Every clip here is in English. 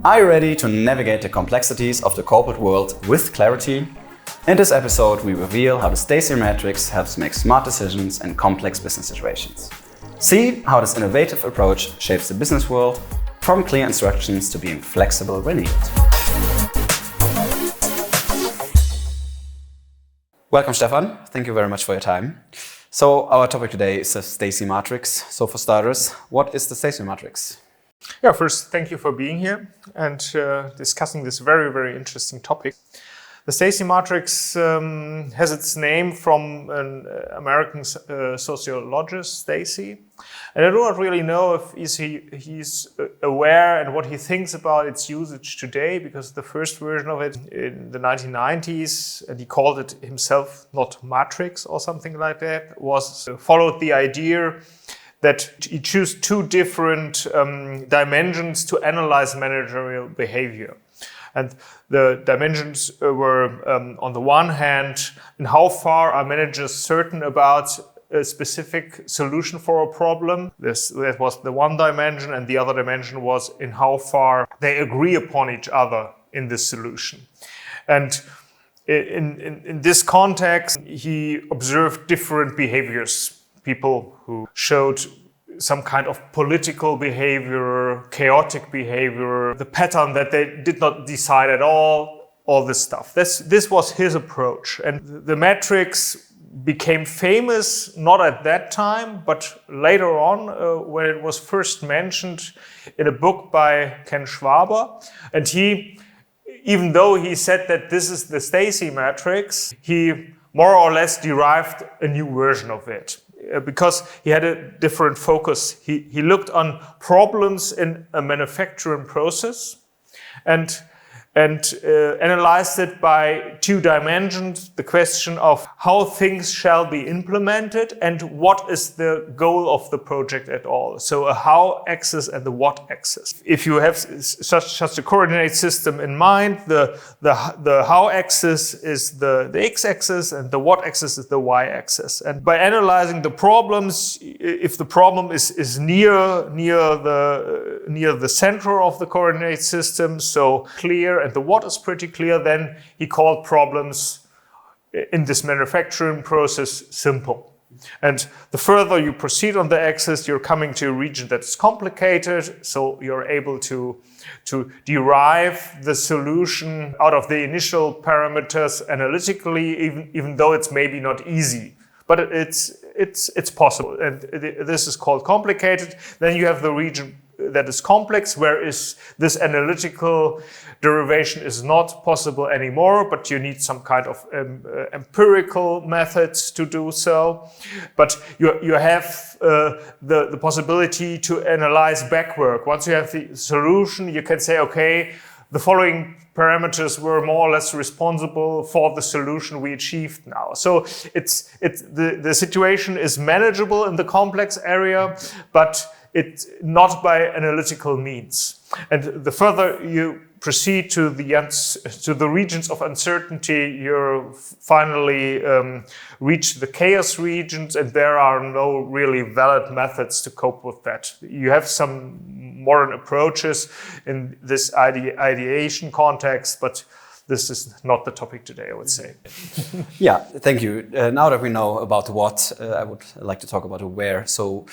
Are you ready to navigate the complexities of the corporate world with clarity? In this episode, we reveal how the Stacey Matrix helps make smart decisions in complex business situations. See how this innovative approach shapes the business world, from clear instructions to being flexible when needed. Welcome, Stefan. Thank you very much for your time. So our topic today is the Stacey Matrix. So for starters, what is the Stacey Matrix? Yeah, first, thank you for being here and discussing this very, very interesting topic. The Stacey Matrix has its name from an American sociologist, Stacey. And I do not really know if he's aware and what he thinks about its usage today, because the first version of it in the 1990s, and he called it himself not Matrix or something like that, followed the idea that you choose two different dimensions to analyze managerial behavior. And the dimensions were, on the one hand, in how far are managers certain about a specific solution for a problem. That was the one dimension, and the other dimension was in how far they agree upon each other in this solution. And in this context, he observed different behaviors. People who showed some kind of political behavior, chaotic behavior, the pattern that they did not decide at all this stuff. This was his approach. And the matrix became famous, not at that time, but later on, when it was first mentioned in a book by Ken Schwaber. And he, even though he said that this is the Stacey Matrix, he more or less derived a new version of it, because he had a different focus. He looked on problems in a manufacturing process and analyzed it by two dimensions: the question of how things shall be implemented and what is the goal of the project at all. So a how axis and the what axis. If you have such a coordinate system in mind, the how axis is the x axis and the what axis is the y axis. And by analyzing the problems, if the problem is near the center of the coordinate system, so clear, and the what is pretty clear, then he called problems in this manufacturing process simple. And the further you proceed on the axis, you're coming to a region that is complicated, so you're able to derive the solution out of the initial parameters analytically, even though it's maybe not easy. But it's possible, and this is called complicated. Then you have the region that is complex, where this analytical derivation is not possible anymore, but you need some kind of empirical methods to do so. But you have the possibility to analyze backward. Once you have the solution, you can say, okay, the following parameters were more or less responsible for the solution we achieved now. So the situation is manageable in the complex area, but it's not by analytical means. And the further you proceed to the regions of uncertainty, you finally reach the chaos regions, and there are no really valid methods to cope with that. You have some modern approaches in this ideation context, but this is not the topic today, I would say. Yeah, thank you. Now that we know about the what, I would like to talk about the where. So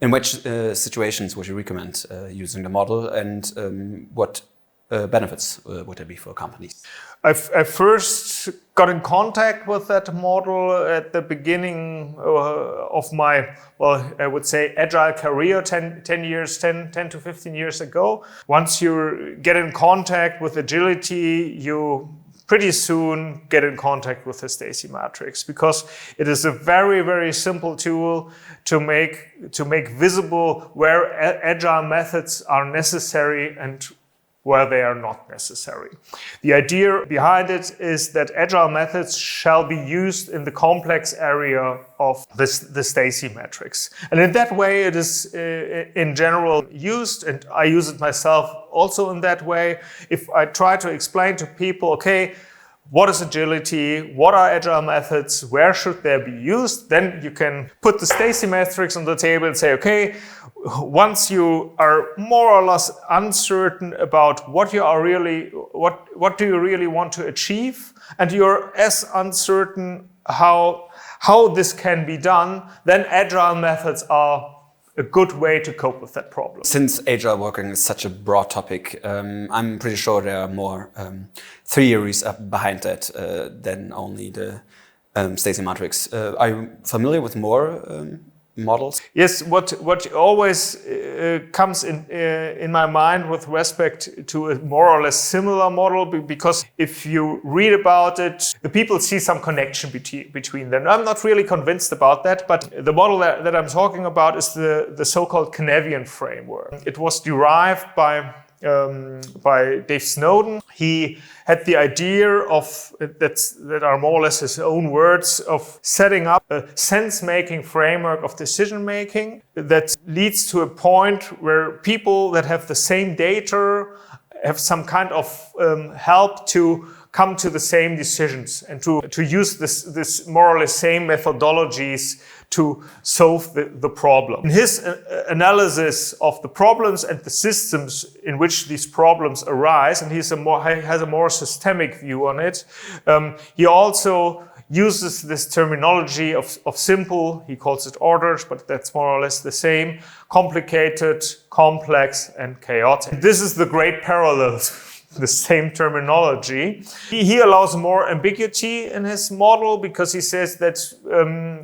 in which situations would you recommend using the model, and what benefits would there be for companies? I first got in contact with that model at the beginning of my, I would say, agile career 10 to 15 years ago. Once you get in contact with agility, you pretty soon get in contact with the Stacey Matrix, because it is a very, very simple tool to make visible where agile methods are necessary and where they are not necessary. The idea behind it is that agile methods shall be used in the complex area of the Stacey Matrix. And in that way, it is in general used, and I use it myself also in that way. If I try to explain to people, okay, what is agility, what are agile methods, where should they be used, then you can put the Stacey Matrix on the table and say, okay, once you are more or less uncertain about what do you really want to achieve, and you're as uncertain how this can be done, then agile methods are a good way to cope with that problem. Since agile working is such a broad topic, I'm pretty sure there are more theories behind that than only the Stacey Matrix. Are you familiar with more models? Yes, what always comes in my mind with respect to a more or less similar model, because if you read about it, the people see some connection between them. I'm not really convinced about that, but the model that I'm talking about is the so-called Canadian framework. It was derived by Dave Snowden. He had the idea of, that are more or less his own words, of setting up a sense-making framework of decision-making that leads to a point where people that have the same data have some kind of help to come to the same decisions and to use this more or less same methodologies to solve the problem. In his analysis of the problems and the systems in which these problems arise, and he has a more systemic view on it, he also uses this terminology of simple, he calls it orders, but that's more or less the same, complicated, complex, and chaotic. This is the great parallel, the same terminology. He allows more ambiguity in his model because he says that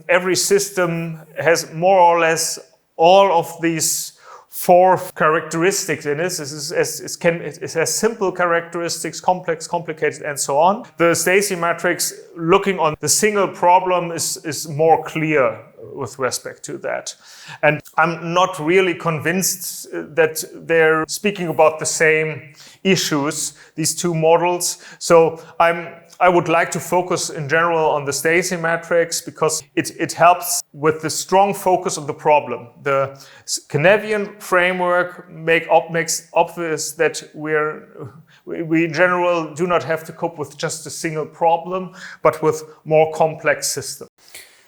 every system has more or less all of these 4 characteristics in it. It has simple characteristics, complex, complicated, and so on. The Stacey Matrix, looking on the single problem, is more clear with respect to that. And I'm not really convinced that they're speaking about the same issues, these two models. So I would like to focus in general on the Stacey Matrix because it helps with the strong focus on the problem. The Canadian framework makes obvious that we in general do not have to cope with just a single problem, but with more complex systems.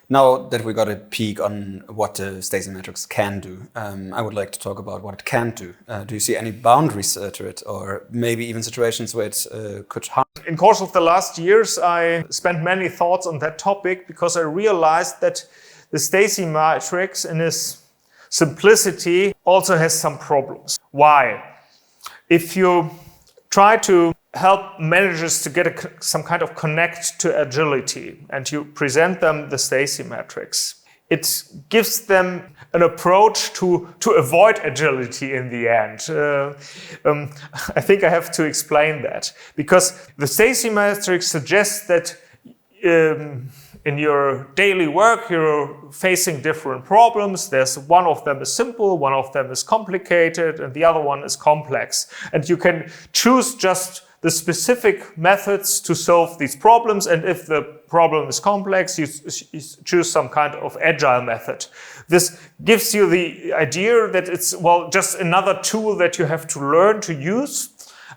Now that we got a peek on what the Stacey Matrix can do, I would like to talk about what it can't do. Do you see any boundaries to it, or maybe even situations where it could harm? In course of the last years, I spent many thoughts on that topic because I realized that the Stacey Matrix, in its simplicity, also has some problems. Why? If you try to help managers to get some kind of connect to agility and you present them the Stacey Matrix, it gives them an approach to avoid agility in the end. I think I have to explain that because the Stacey Matrix suggests that in your daily work, you're facing different problems. One of them is simple, one of them is complicated, and the other one is complex. And you can choose just the specific methods to solve these problems. And if the problem is complex, you choose some kind of agile method. This gives you the idea that it's, just another tool that you have to learn to use.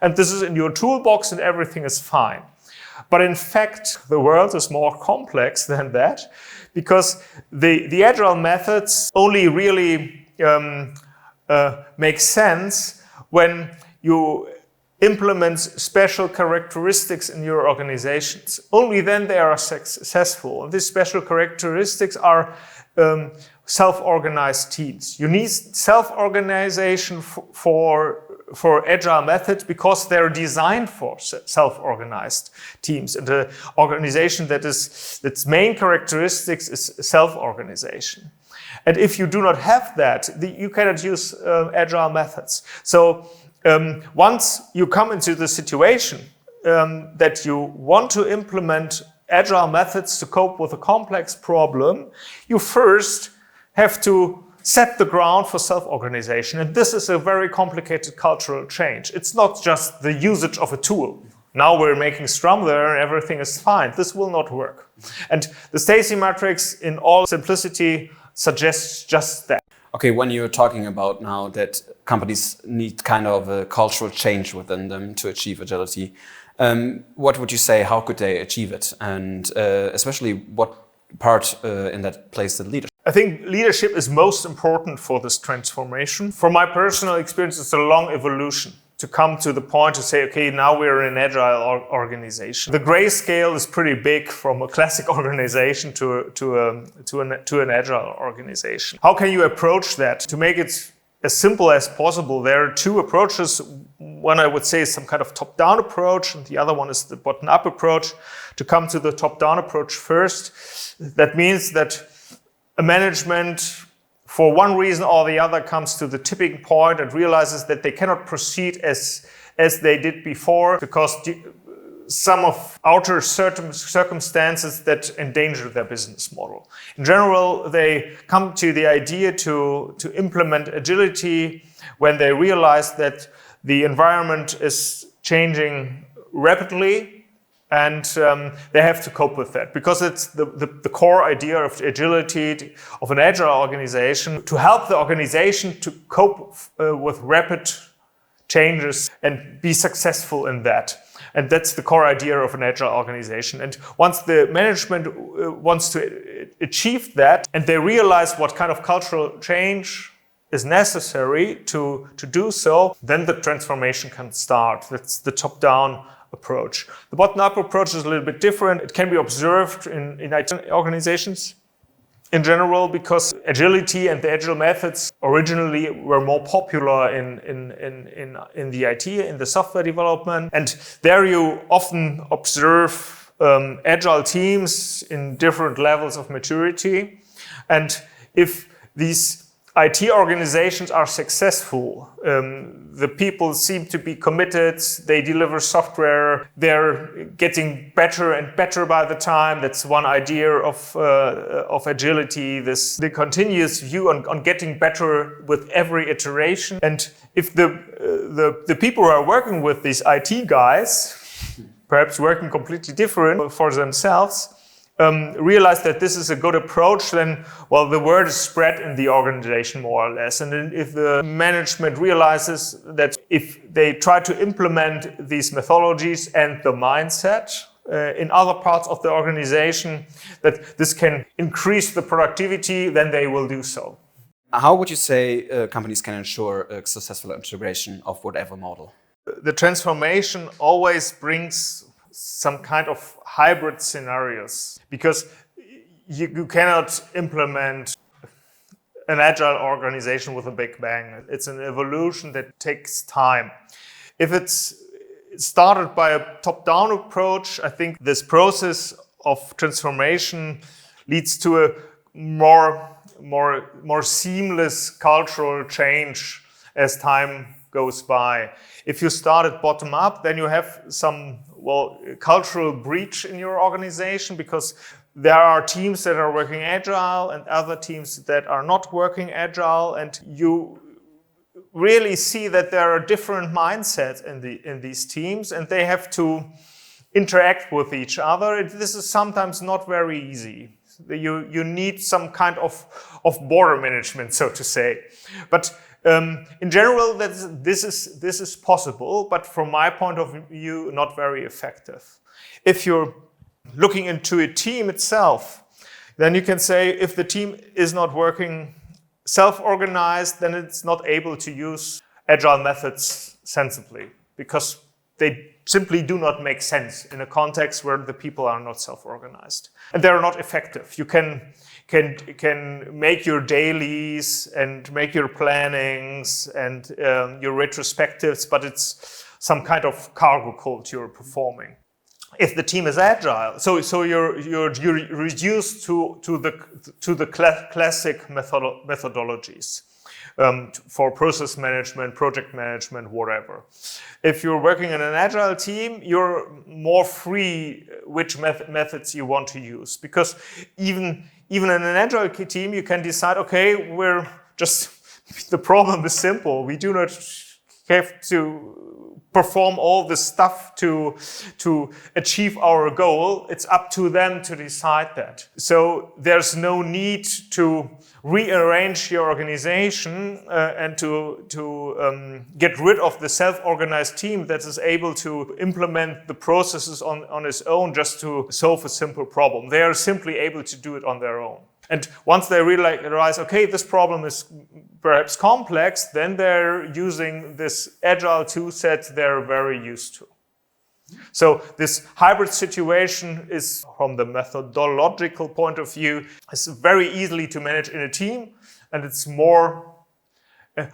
And this is in your toolbox and everything is fine. But in fact, the world is more complex than that because the agile methods only really make sense when you implement special characteristics in your organizations. Only then they are successful. And these special characteristics are self-organized teams. You need self-organization for agile methods because they're designed for self-organized teams. And the organization its main characteristics is self-organization. And if you do not have that, you cannot use agile methods. So once you come into the situation that you want to implement agile methods to cope with a complex problem, you first have to set the ground for self-organization. And this is a very complicated cultural change. It's not just the usage of a tool. Now we're making Scrum there and everything is fine. This will not work. And the Stacey Matrix, in all simplicity, suggests just that. Okay, when you're talking about now that companies need kind of a cultural change within them to achieve agility, what would you say, how could they achieve it? And especially what part in that plays the leadership? I think leadership is most important for this transformation. From my personal experience, it's a long evolution to come to the point to say, okay, now we're an agile organization. The gray scale is pretty big from a classic organization to an agile organization. How can you approach that? To make it as simple as possible, there are two approaches. One I would say is some kind of top-down approach, and the other one is the bottom-up approach. To come to the top-down approach first, that means that a management, for one reason or the other, comes to the tipping point and realizes that they cannot proceed as they did before because some of outer circumstances that endanger their business model. In general, they come to the idea to implement agility when they realize that the environment is changing rapidly, and they have to cope with that because it's the core idea of agility, of an agile organization, to help the organization to cope with rapid changes and be successful in that. And that's the core idea of an agile organization. And once the management wants to achieve that and they realize what kind of cultural change is necessary to do so, then the transformation can start. That's the top-down approach. The bottom-up approach is a little bit different. It can be observed in IT organizations in general because agility and the agile methods originally were more popular in the IT, in the software development. And there you often observe agile teams in different levels of maturity. And if these IT organizations are successful, the people seem to be committed, they deliver software, they're getting better and better by the time. That's one idea of agility, the continuous view on getting better with every iteration. And if the people who are working with these IT guys, perhaps working completely different for themselves, realize that this is a good approach, then, well, the word is spread in the organization more or less. And then if the management realizes that if they try to implement these methodologies and the mindset in other parts of the organization, that this can increase the productivity, then they will do so. How would you say companies can ensure a successful integration of whatever model? The transformation always brings some kind of hybrid scenarios because you cannot implement an agile organization with a big bang. It's an evolution that takes time. If it's started by a top-down approach, I think this process of transformation leads to a more seamless cultural change as time goes by. If you start at bottom up, then you have some cultural breach in your organization because there are teams that are working agile and other teams that are not working agile, and you really see that there are different mindsets in these teams and they have to interact with each other. This is sometimes not very easy. You need some kind of border management, so to say. But in general, this is possible, but from my point of view, not very effective. If you're looking into a team itself, then you can say if the team is not working self-organized, then it's not able to use agile methods sensibly because they simply do not make sense in a context where the people are not self-organized and they're not effective. You can make your dailies and make your plannings and your retrospectives, but it's some kind of cargo cult you're performing. If the team is agile, so you're reduced to the classic methodologies for process management, project management, whatever. If you're working in an agile team, you're more free which methods you want to use, because even in an agile team, you can decide, okay, the problem is simple. We do not have to perform all the stuff to achieve our goal. It's up to them to decide that. So there's no need to rearrange your organization and to get rid of the self-organized team that is able to implement the processes on its own just to solve a simple problem. They are simply able to do it on their own. And once they realize, okay, this problem is perhaps complex, then they're using this agile tool set they're very used to. So this hybrid situation is, from the methodological point of view, is very easily to manage in a team, and it's more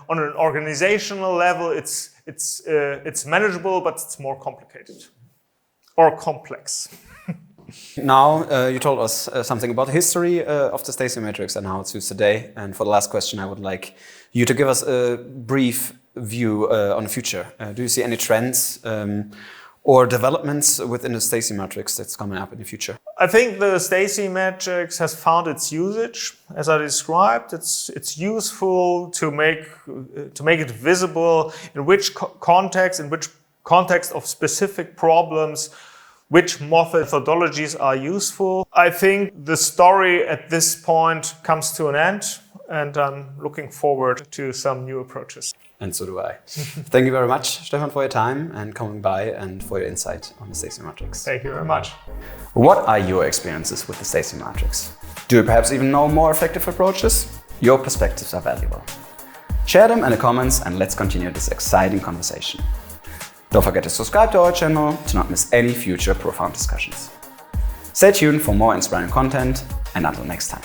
on an organizational level. It's manageable, but it's more complicated or complex. Now, you told us something about the history of the Stacey Matrix and how it's used today. And for the last question, I would like you to give us a brief view on the future. Do you see any trends or developments within the Stacey Matrix that's coming up in the future? I think the Stacey Matrix has found its usage, as I described. It's useful to make it visible in which context of specific problems which methodologies are useful. I think the story at this point comes to an end, and I'm looking forward to some new approaches. And so do I. Thank you very much, Stefan, for your time and coming by and for your insight on the Stacey Matrix. Thank you very much. What are your experiences with the Stacey Matrix? Do you perhaps even know more effective approaches? Your perspectives are valuable. Share them in the comments and let's continue this exciting conversation. Don't forget to subscribe to our channel to not miss any future profound discussions. Stay tuned for more inspiring content, and until next time.